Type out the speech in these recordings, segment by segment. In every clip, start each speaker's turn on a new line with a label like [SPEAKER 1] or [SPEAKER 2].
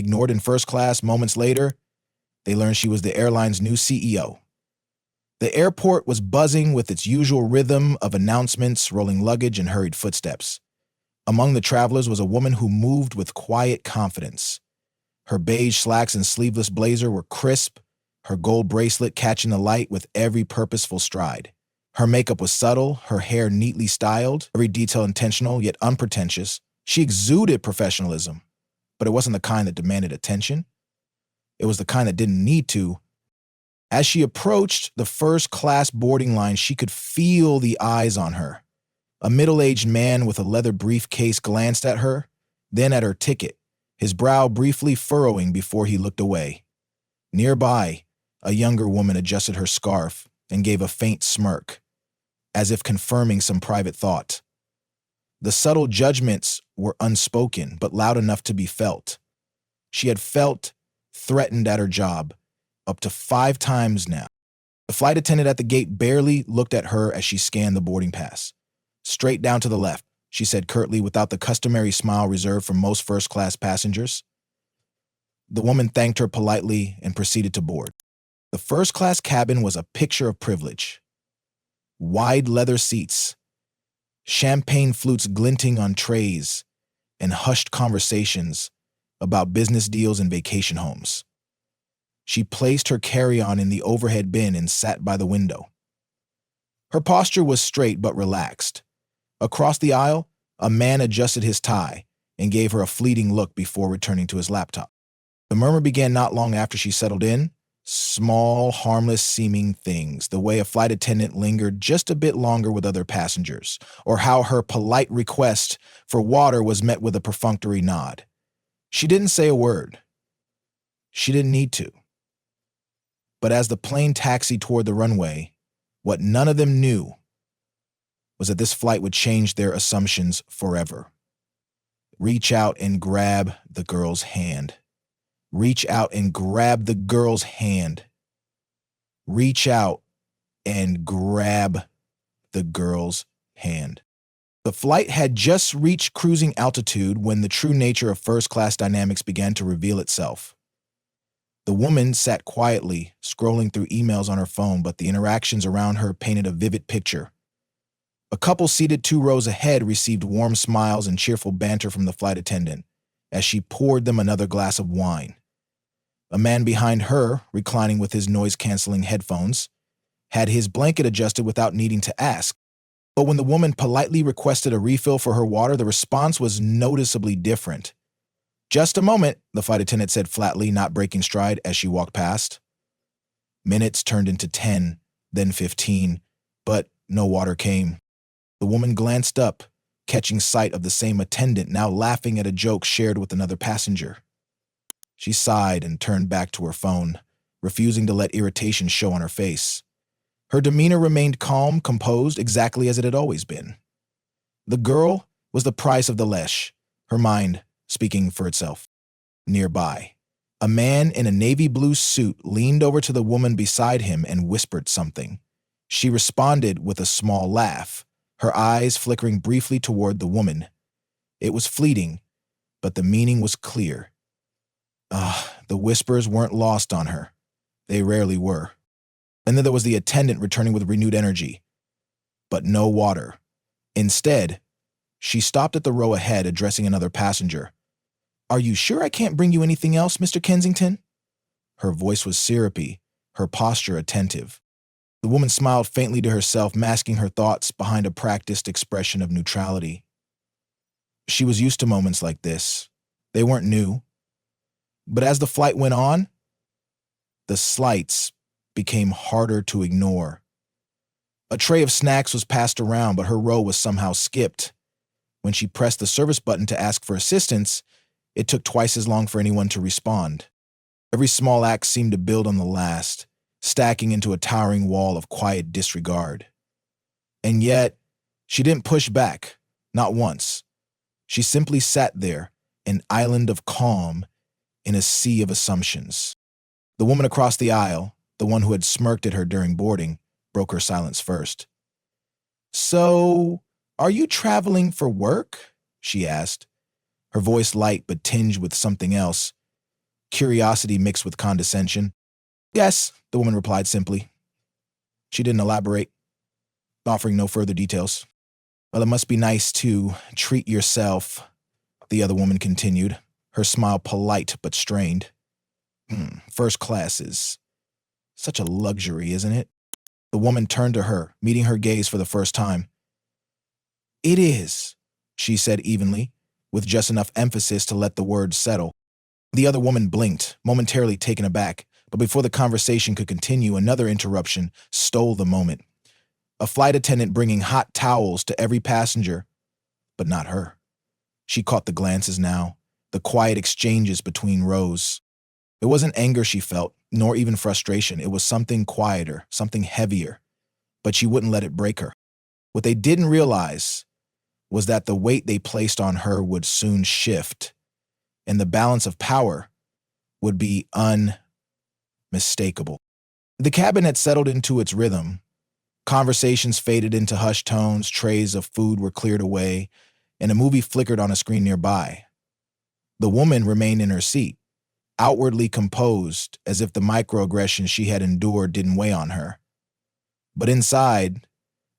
[SPEAKER 1] ignored in first class. Moments later, they learned she was the airline's new CEO. The airport was buzzing with its usual rhythm of announcements, rolling luggage, and hurried footsteps. Among the travelers was a woman who moved with quiet confidence. Her beige slacks and sleeveless blazer were crisp, her gold bracelet catching the light with every purposeful stride. Her makeup was subtle, her hair neatly styled, every detail intentional yet unpretentious. She exuded professionalism, but it wasn't the kind that demanded attention. It was the kind that didn't need to. As she approached the first-class boarding line, she could feel the eyes on her. A middle-aged man with a leather briefcase glanced at her, then at her ticket, his brow briefly furrowing before he looked away. Nearby, a younger woman adjusted her scarf and gave a faint smirk, as if confirming some private thought. The subtle judgments were unspoken, but loud enough to be felt. She had felt threatened at her job up to 5 times now. The flight attendant at the gate barely looked at her as she scanned the boarding pass. "Straight down to the left," she said curtly without the customary smile reserved for most first-class passengers. The woman thanked her politely and proceeded to board. The first-class cabin was a picture of privilege. Wide leather seats, champagne flutes glinting on trays, and hushed conversations about business deals and vacation homes. She placed her carry-on in the overhead bin and sat by the window. Her posture was straight but relaxed. Across the aisle, a man adjusted his tie and gave her a fleeting look before returning to his laptop. The murmur began not long after she settled in. Small, harmless-seeming things, the way a flight attendant lingered just a bit longer with other passengers, or how her polite request for water was met with a perfunctory nod. She didn't say a word. She didn't need to. But as the plane taxied toward the runway, what none of them knew was that this flight would change their assumptions forever. Reach out and grab the girl's hand. Reach out and grab the girl's hand. Reach out and grab the girl's hand. The flight had just reached cruising altitude when the true nature of first-class dynamics began to reveal itself. The woman sat quietly, scrolling through emails on her phone, but the interactions around her painted a vivid picture. A couple seated 2 rows ahead received warm smiles and cheerful banter from the flight attendant as she poured them another glass of wine. A man behind her, reclining with his noise-canceling headphones, had his blanket adjusted without needing to ask. But when the woman politely requested a refill for her water, the response was noticeably different. "Just a moment," the flight attendant said flatly, not breaking stride as she walked past. Minutes turned into 10, then 15, but no water came. The woman glanced up, catching sight of the same attendant now laughing at a joke shared with another passenger. She sighed and turned back to her phone, refusing to let irritation show on her face. Her demeanor remained calm, composed, exactly as it had always been. The girl was the price of the leash, her mind speaking for itself. Nearby, a man in a navy blue suit leaned over to the woman beside him and whispered something. She responded with a small laugh, her eyes flickering briefly toward the woman. It was fleeting, but the meaning was clear. The whispers weren't lost on her. They rarely were. And then there was the attendant returning with renewed energy. But no water. Instead, she stopped at the row ahead, addressing another passenger. "Are you sure I can't bring you anything else, Mr. Kensington?" Her voice was syrupy, her posture attentive. The woman smiled faintly to herself, masking her thoughts behind a practiced expression of neutrality. She was used to moments like this. They weren't new. But as the flight went on, the slights became harder to ignore. A tray of snacks was passed around, but her row was somehow skipped. When she pressed the service button to ask for assistance, it took twice as long for anyone to respond. Every small act seemed to build on the last, stacking into a towering wall of quiet disregard. And yet, she didn't push back, not once. She simply sat there, an island of calm in a sea of assumptions. The woman across the aisle, the one who had smirked at her during boarding, broke her silence first. "So, are you traveling for work?" she asked, her voice light but tinged with something else. curiosity mixed with condescension. Yes, the woman replied simply. She didn't elaborate, offering no further details. Well, it must be nice to treat yourself, the other woman continued, her smile polite but strained. First class is such a luxury, isn't it? The woman turned to her, meeting her gaze for the first time. It is, she said evenly, with just enough emphasis to let the words settle. The other woman blinked, momentarily taken aback, but before the conversation could continue, another interruption stole the moment. A flight attendant bringing hot towels to every passenger, but not her. She caught the glances now, the quiet exchanges between rows. It wasn't anger she felt, nor even frustration. It was something quieter, something heavier, but she wouldn't let it break her. What they didn't realize was that the weight they placed on her would soon shift, and the balance of power would be unmistakable. The cabin had settled into its rhythm. Conversations faded into hushed tones, trays of food were cleared away, and a movie flickered on a screen nearby. The woman remained in her seat, outwardly composed, as if the microaggressions she had endured didn't weigh on her. But inside,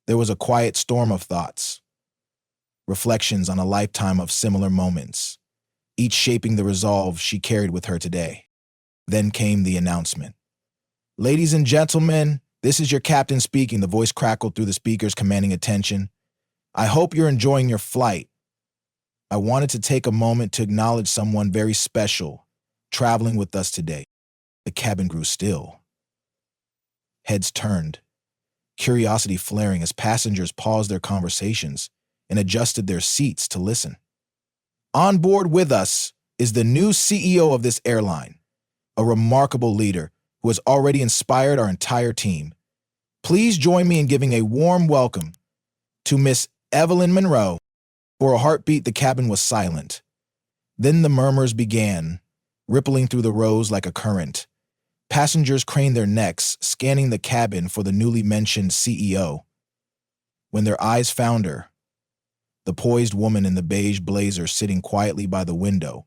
[SPEAKER 1] there was a quiet storm of thoughts, reflections on a lifetime of similar moments, each shaping the resolve she carried with her today. Then came the announcement. Ladies and gentlemen, this is your captain speaking, the voice crackled through the speakers, commanding attention. I hope you're enjoying your flight. I wanted to take a moment to acknowledge someone very special traveling with us today. The cabin grew still. Heads turned, curiosity flaring as passengers paused their conversations and adjusted their seats to listen. On board with us is the new CEO of this airline, a remarkable leader who has already inspired our entire team. Please join me in giving a warm welcome to Miss Evelyn Monroe. For a heartbeat, the cabin was silent. Then the murmurs began, rippling through the rows like a current. Passengers craned their necks, scanning the cabin for the newly mentioned CEO. When their eyes found her, the poised woman in the beige blazer sitting quietly by the window,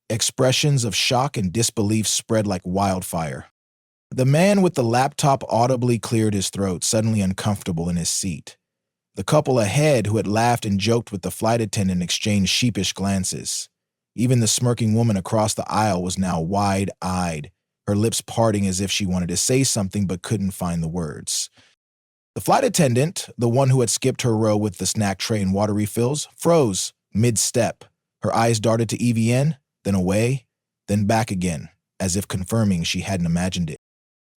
[SPEAKER 1] expressions of shock and disbelief spread like wildfire. The man with the laptop audibly cleared his throat, suddenly uncomfortable in his seat. The couple ahead, who had laughed and joked with the flight attendant, exchanged sheepish glances. Even the smirking woman across the aisle was now wide-eyed, her lips parting as if she wanted to say something but couldn't find the words. The flight attendant, the one who had skipped her row with the snack tray and water refills, froze mid-step. Her eyes darted to EVN, then away, then back again, as if confirming she hadn't imagined it.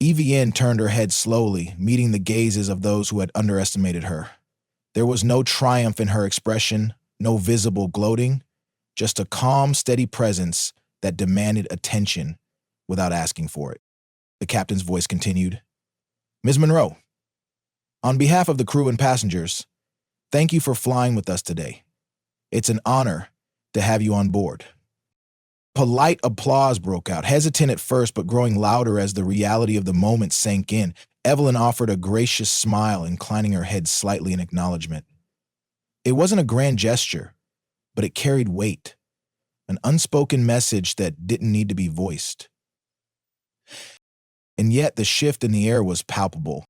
[SPEAKER 1] EVN turned her head slowly, meeting the gazes of those who had underestimated her. There was no triumph in her expression, no visible gloating, just a calm, steady presence that demanded attention without asking for it. The captain's voice continued. Ms. Monroe, on behalf of the crew and passengers, thank you for flying with us today. It's an honor to have you on board. Polite applause broke out, hesitant at first but growing louder as the reality of the moment sank in. Evelyn offered a gracious smile, inclining her head slightly in acknowledgement. It wasn't a grand gesture, but it carried weight, an unspoken message that didn't need to be voiced. And yet the shift in the air was palpable.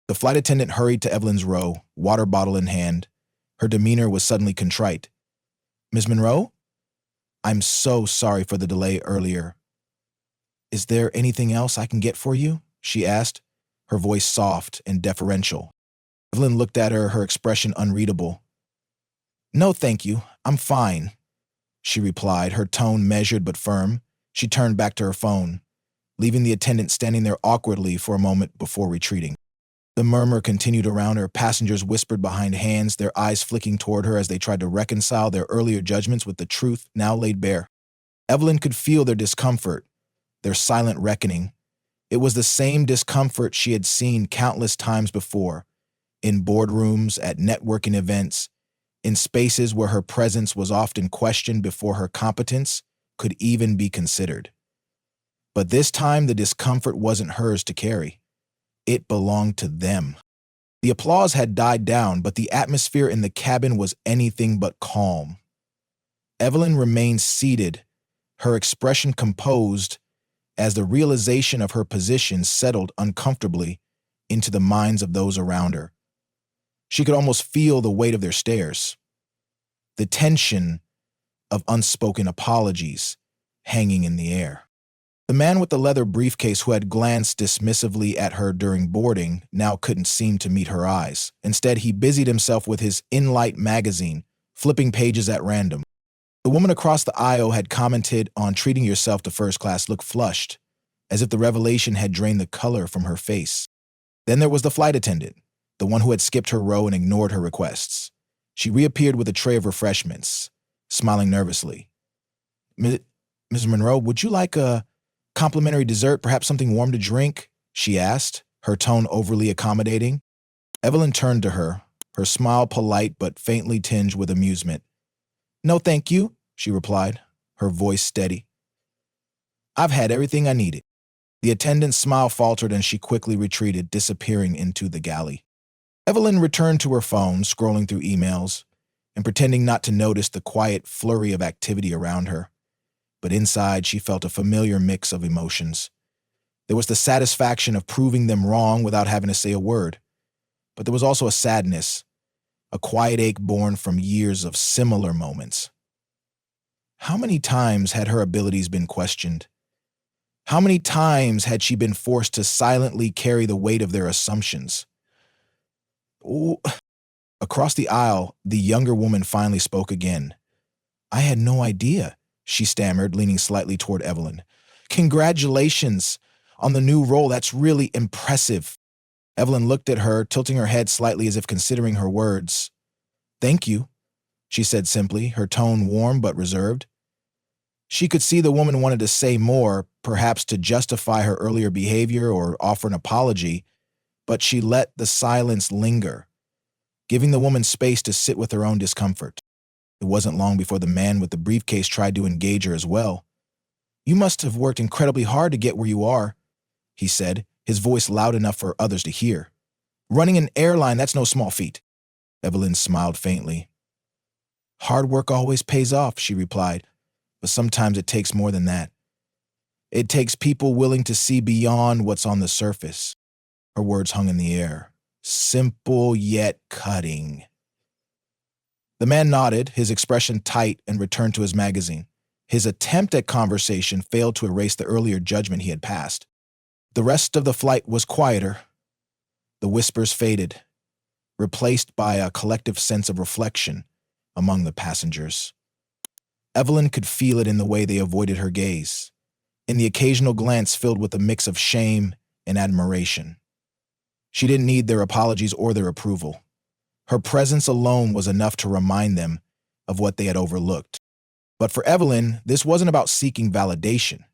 [SPEAKER 1] The flight attendant hurried to Evelyn's row, water bottle in hand. Her demeanor was suddenly contrite. Ms. Monroe? I'm so sorry for the delay earlier. Is there anything else I can get for you? She asked, her voice soft and deferential. Evelyn looked at her, her expression unreadable. No, thank you. I'm fine, she replied, her tone measured but firm. She turned back to her phone, leaving the attendant standing there awkwardly for a moment before retreating. The murmur continued around her. Passengers whispered behind hands, their eyes flicking toward her as they tried to reconcile their earlier judgments with the truth now laid bare. Evelyn could feel their discomfort, their silent reckoning. It was the same discomfort she had seen countless times before, in boardrooms, at networking events, in spaces where her presence was often questioned before her competence could even be considered. But this time the discomfort wasn't hers to carry. It belonged to them. The applause had died down, but the atmosphere in the cabin was anything but calm. Evelyn remained seated, her expression composed as the realization of her position settled uncomfortably into the minds of those around her. She could almost feel the weight of their stares, the tension of unspoken apologies hanging in the air. The man with the leather briefcase who had glanced dismissively at her during boarding now couldn't seem to meet her eyes. Instead, he busied himself with his In-Light magazine, flipping pages at random. The woman across the aisle had commented on treating yourself to first class looked flushed, as if the revelation had drained the color from her face. Then there was the flight attendant, the one who had skipped her row and ignored her requests. She reappeared with a tray of refreshments, smiling nervously. Ms. Monroe, would you like a complimentary dessert, perhaps something warm to drink?" she asked, her tone overly accommodating. Evelyn turned to her, her smile polite but faintly tinged with amusement. "No, thank you," she replied, her voice steady. "I've had everything I needed." The attendant's smile faltered and she quickly retreated, disappearing into the galley. Evelyn returned to her phone, scrolling through emails and pretending not to notice the quiet flurry of activity around her. But inside, she felt a familiar mix of emotions. There was the satisfaction of proving them wrong without having to say a word. But there was also a sadness, a quiet ache born from years of similar moments. How many times had her abilities been questioned? How many times had she been forced to silently carry the weight of their assumptions? Ooh. Across the aisle, the younger woman finally spoke again. "I had no idea," she stammered, leaning slightly toward Evelyn. "Congratulations on the new role. That's really impressive." Evelyn looked at her, tilting her head slightly as if considering her words. "Thank you," she said simply, her tone warm but reserved. She could see the woman wanted to say more, perhaps to justify her earlier behavior or offer an apology, but she let the silence linger, giving the woman space to sit with her own discomfort. It wasn't long before the man with the briefcase tried to engage her as well. "You must have worked incredibly hard to get where you are," he said, his voice loud enough for others to hear. "Running an airline, that's no small feat." Evelyn smiled faintly. "Hard work always pays off," she replied, "but sometimes it takes more than that. It takes people willing to see beyond what's on the surface." Her words hung in the air, simple yet cutting. The man nodded, his expression tight, and returned to his magazine. His attempt at conversation failed to erase the earlier judgment he had passed. The rest of the flight was quieter. The whispers faded, replaced by a collective sense of reflection among the passengers. Evelyn could feel it in the way they avoided her gaze, in the occasional glance filled with a mix of shame and admiration. She didn't need their apologies or their approval. Her presence alone was enough to remind them of what they had overlooked. But for Evelyn, this wasn't about seeking validation.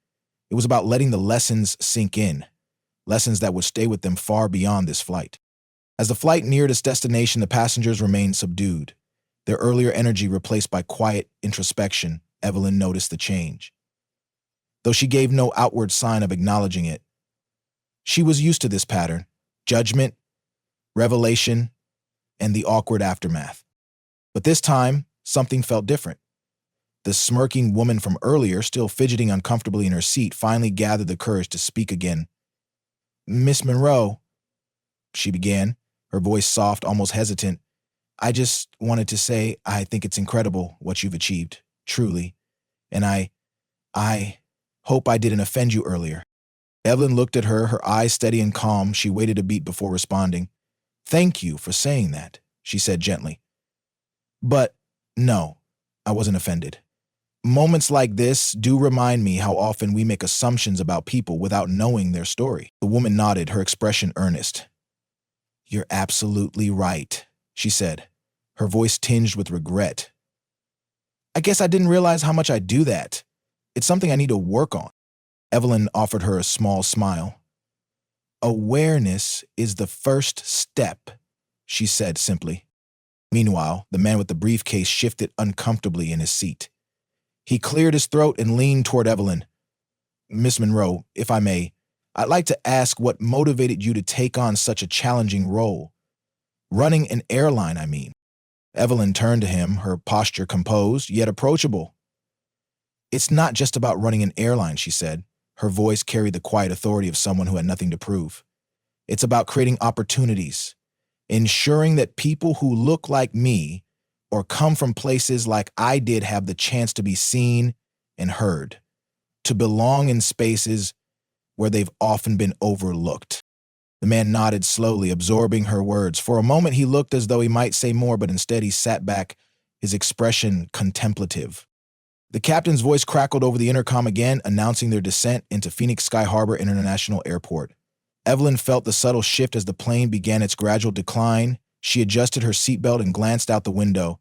[SPEAKER 1] It was about letting the lessons sink in, lessons that would stay with them far beyond this flight. As the flight neared its destination, the passengers remained subdued. Their earlier energy replaced by quiet introspection, Evelyn noticed the change. Though she gave no outward sign of acknowledging it, she was used to this pattern: judgment, revelation, and the awkward aftermath. But this time, something felt different. The smirking woman from earlier, still fidgeting uncomfortably in her seat, finally gathered the courage to speak again. "Miss Monroe," she began, her voice soft, almost hesitant, "I just wanted to say I think it's incredible what you've achieved, truly. And I hope I didn't offend you earlier." Evelyn looked at her, her eyes steady and calm. She waited a beat before responding. "Thank you for saying that," she said gently. "But no, I wasn't offended. Moments like this do remind me how often we make assumptions about people without knowing their story." The woman nodded, her expression earnest. "You're absolutely right," she said, her voice tinged with regret. "I guess I didn't realize how much I do that. It's something I need to work on." Evelyn offered her a small smile. "Awareness is the first step," she said simply. Meanwhile, the man with the briefcase shifted uncomfortably in his seat. He cleared his throat and leaned toward Evelyn. "Miss Monroe, if I may, I'd like to ask what motivated you to take on such a challenging role. Running an airline, I mean." Evelyn turned to him, her posture composed, yet approachable. It's not just about running an airline, she said. Her voice carried the quiet authority of someone who had nothing to prove. It's about creating opportunities, ensuring that people who look like me or come from places like I did have the chance to be seen and heard, to belong in spaces where they've often been overlooked. The man nodded slowly, absorbing her words. For a moment, he looked as though he might say more, but instead he sat back, his expression contemplative. The captain's voice crackled over the intercom again, announcing their descent into Phoenix Sky Harbor International Airport. Evelyn felt the subtle shift as the plane began its gradual decline. She adjusted her seatbelt and glanced out the window.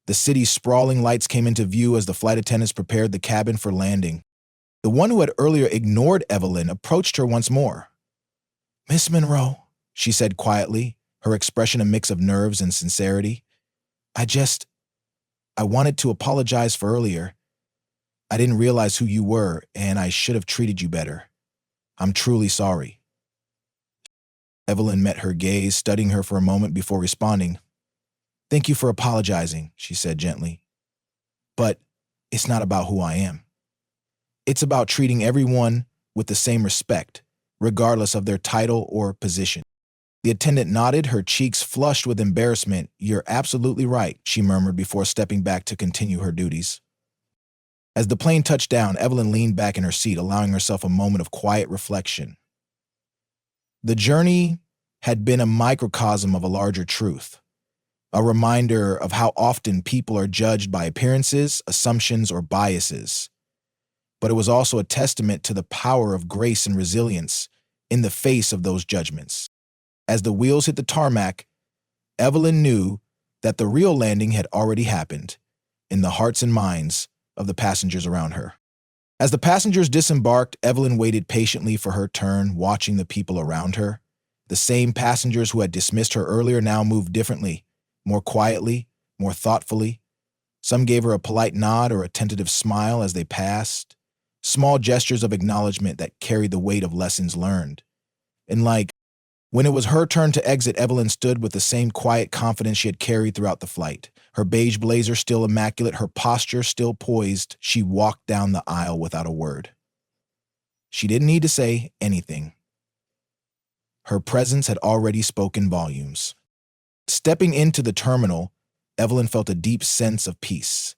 [SPEAKER 1] The city's sprawling lights came into view as the flight attendants prepared the cabin for landing. The one who had earlier ignored Evelyn approached her once more. "Miss Monroe," she said quietly, her expression a mix of nerves and sincerity. I wanted to apologize for earlier. I didn't realize who you were, and I should have treated you better. I'm truly sorry." Evelyn met her gaze, studying her for a moment before responding. "Thank you for apologizing," she said gently. "But it's not about who I am. It's about treating everyone with the same respect, regardless of their title or position." The attendant nodded, her cheeks flushed with embarrassment. "You're absolutely right," she murmured before stepping back to continue her duties. As the plane touched down, Evelyn leaned back in her seat, allowing herself a moment of quiet reflection. The journey had been a microcosm of a larger truth, a reminder of how often people are judged by appearances, assumptions, or biases. But it was also a testament to the power of grace and resilience in the face of those judgments. As the wheels hit the tarmac, Evelyn knew that the real landing had already happened in the hearts and minds of the passengers around her. As the passengers disembarked, Evelyn waited patiently for her turn, watching the people around her. The same passengers who had dismissed her earlier now moved differently, more quietly, more thoughtfully. Some gave her a polite nod or a tentative smile as they passed, small gestures of acknowledgement that carried the weight of lessons learned. And when it was her turn to exit, Evelyn stood with the same quiet confidence she had carried throughout the flight. Her beige blazer still immaculate, her posture still poised, she walked down the aisle without a word. She didn't need to say anything. Her presence had already spoken volumes. Stepping into the terminal, Evelyn felt a deep sense of peace.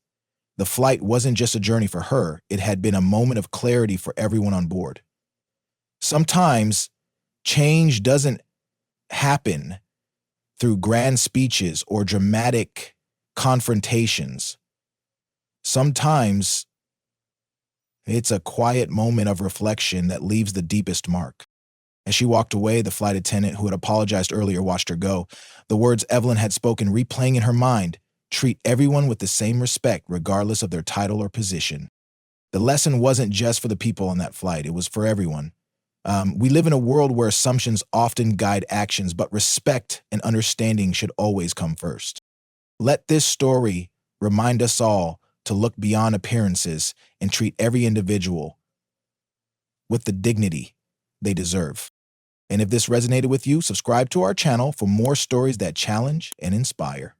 [SPEAKER 1] The flight wasn't just a journey for her, it had been a moment of clarity for everyone on board. Sometimes, change doesn't happen through grand speeches or dramatic confrontations. Sometimes it's a quiet moment of reflection that leaves the deepest mark. As she walked away, the flight attendant who had apologized earlier watched her go. The words Evelyn had spoken replaying in her mind: treat everyone with the same respect, regardless of their title or position. The lesson wasn't just for the people on that flight, it was for everyone. We live in a world where assumptions often guide actions, but respect and understanding should always come first. Let this story remind us all to look beyond appearances and treat every individual with the dignity they deserve. And if this resonated with you, subscribe to our channel for more stories that challenge and inspire.